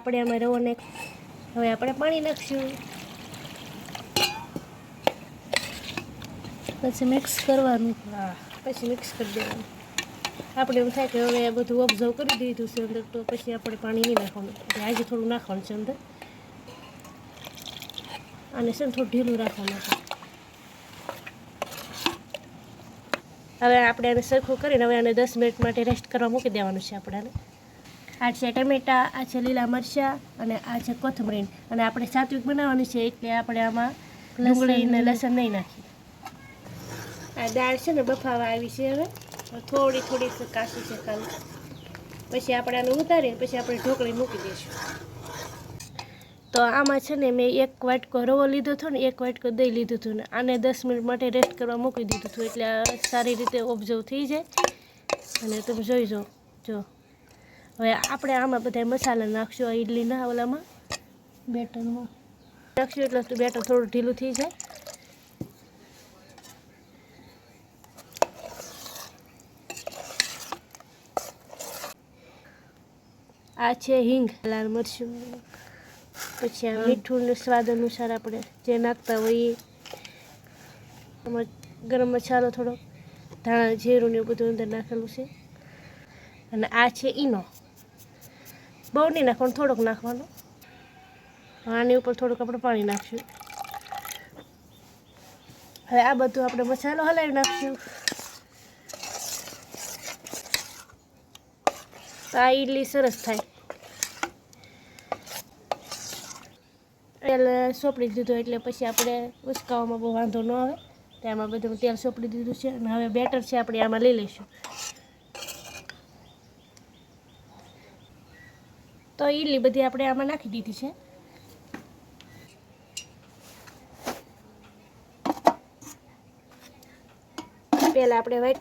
આપણે આમાં રવોને હવે આપણે પાણી નાખશું, પછી મિક્સ કરવાનું. હા, પછી મિક્સ કરી દેવાનું. આપણે એમ થાય કે હવે આ બધું ઓબ્ઝર્વ કરી દીધું છે અંદર, તો પછી આપણે પાણી નહીં નાખવાનું. એટલે આજે થોડું નાખવાનું છે અંદર, અને છે ને થોડું ઢીલું રાખવાનું છે. હવે આપણે આને સરખું કરીને હવે આને 10 મિનિટ માટે રેસ્ટ કરવા મૂકી દેવાનું છે આપણે. આ છે ટમેટા, આ છે લીલા મરચાં, અને આ છે કોથમરી. અને આપણે સાત્વિક બનાવવાની છે એટલે આપણે આમાં ડુંગળી અને લસણ નહીં નાખીએ. આ દાળ છે ને બફાવા આવી છે. હવે થોડી કાચી છે ખાલી. પછી આપણે આને ઉતારીને પછી આપણે ઢોકળી મૂકી દઈશું. તો આમાં છે ને મેં 1 વાટકો રવો લીધો હતો ને 1 વાટકો દહીં લીધું હતું ને આને 10 મિનિટ માટે રેસ્ટ કરવા મૂકી દીધું હતું, એટલે સારી રીતે ઓબ્ઝર્વ થઈ જાય. અને તમે જોઈ જો હવે આપણે આમાં બધા મસાલા નાખશું. ઇડલીના ઓલામાં બેટરમાં નાખશું એટલે તો બેટર થોડું ઢીલું થઈ જાય. આ છે હિંગ, લાલ મરચું, પછી આ મીઠું ને સ્વાદ અનુસાર આપણે જે નાખતા હોઈએ. ગરમ મસાલો થોડો, ધાણા જીરું ને બધું અંદર નાખેલું છે. અને આ છે ઈનો, બહુ નહીં નાખવાનું, થોડોક નાખવાનો. આની ઉપર થોડુંક આપણે પાણી નાખશું. હવે આ બધું આપણે મસાલો હલાવી નાખશું. તો આ ઈડલી સરસ થાય. તેલ સોંપડી દીધું એટલે પછી આપણે ઉસકાવામાં બહુ વાંધો ન આવે. તેમાં બધું તેલ સોંપડી દીધું છે. અને હવે બેટર છે આપણે આમાં લઈ લઈશું. તો ઈડલી બધી આપણે આમાં નાખી દીધી છે. પહેલાં આપણે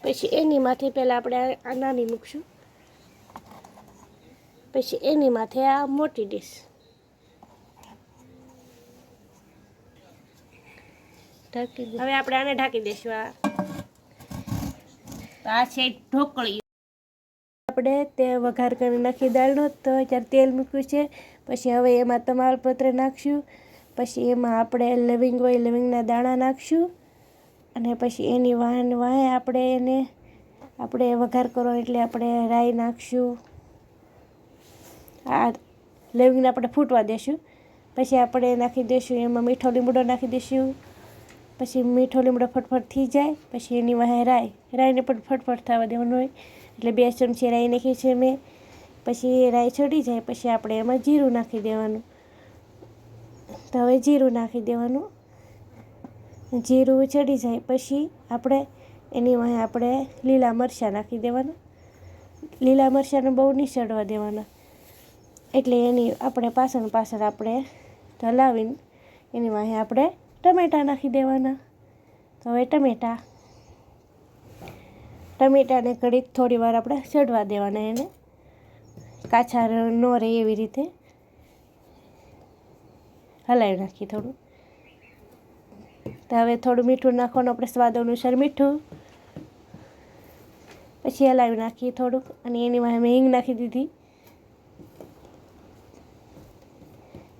પછી એની માથે પહેલાં આપણે આ નાની મૂકશું, પછી એની માથે આ મોટી ડીશ. હવે આપણે આને ઢાંકી દઈશું. આ છે ઢોકળી. આપણે તે વઘાર કરી નાખી દાળનો, તો અત્યારે તેલ મૂક્યું છે. પછી હવે એમાં તમાલપત્ર નાખશું. પછી એમાં આપણે લવિંગ હોય લવિંગના દાણા નાખશું. અને પછી એની વાહે આપણે વઘાર કરો એટલે આપણે રાઈ નાખશું. આ લવિંગને આપણે ફૂટવા દઈશું. પછી આપણે નાખી દઈશું એમાં મીઠો લીમડો નાખી દઈશું. પછી મીઠો લીમડો ફટફટ થઈ જાય પછી એની વાહે રાઈને પણ ફટફટ થવા દેવાનું હોય. એટલે 2 ચમચી રાઈ નાખી છે મેં. પછી રાઈ ચડી જાય પછી આપણે એમાં જીરું નાખી દેવાનું. તો હવે જીરું નાખી દેવાનું. જીરું ચડી જાય પછી આપણે એની વાહે આપણે લીલા મરચાં નાખી દેવાના. લીલા મરચાંને બહુ નહીં ચડવા દેવાના, એટલે એની આપણે પાછળ આપણે હલાવીને એની વાહે આપણે ટમેટાં નાખી દેવાના. તો હવે ટમેટાને ઘડીક થોડી વાર આપણે ચડવા દેવાના, એને કાચા ન રહે એવી રીતે હલાવી નાખીએ થોડું. તો હવે થોડું મીઠું નાખવાનું આપણે સ્વાદ અનુસાર મીઠું. પછી હલાવી નાખીએ થોડુંક. અને એની વાહે મેં હિંગ નાખી દીધી.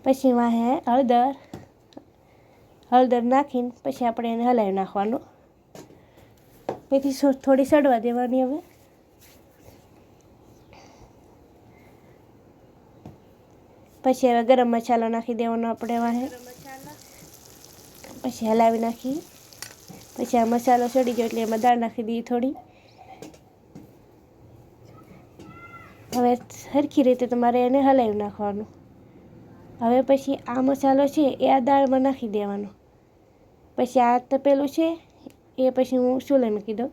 પછી વાહે હળદર નાખીને પછી આપણે એને હલાવી નાખવાનું. પછી થોડી સડવા દેવાની. હવે પછી હવે ગરમ મસાલો નાખી દેવાનો આપણે વાહે. પછી હલાવી નાખી. પછી આ મસાલો ચડી ગયો એટલે એમાં દાળ નાખી દઈએ થોડી. હવે સરખી રીતે તમારે એને હલાવી નાખવાનું. હવે પછી આ મસાલો છે એ આ દાળમાં નાખી દેવાનો. પછી આ તપેલું છે એ પછી હું ચૂલે મૂકી દઉં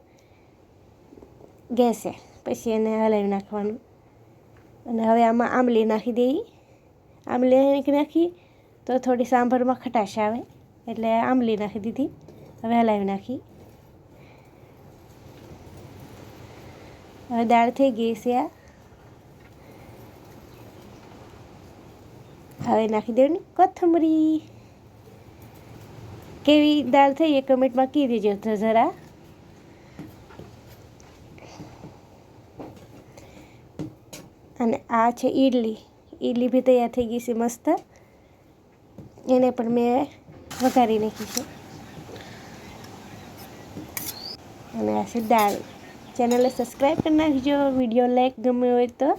ગેસે. પછી એને હલાવી નાખવાનું. અને હવે આમાં આંબલી નાખી દઈએ. આંબલી નાખી તો થોડી સાંભરમાં ખટાશ આવે એટલે આંબલી નાખી દીધી. હવે હલાવી નાખી. હવે દાળ થઈ ગઈ છે. હવે નાખી દેવાની કોથમરી. કેવી દાળ થઈ એ કમેન્ટમાં કહી દેજો તો જરા. અને આ છે ઈડલી. ઈડલી બી તૈયાર થઈ ગઈ છે મસ્ત. એને પણ મેં વઘારી નાખી છે. અને આ છે દાળ. ચેનલને સબસ્ક્રાઈબ કરી નાખજો. વિડીયો લાઈક ગમ્યો હોય તો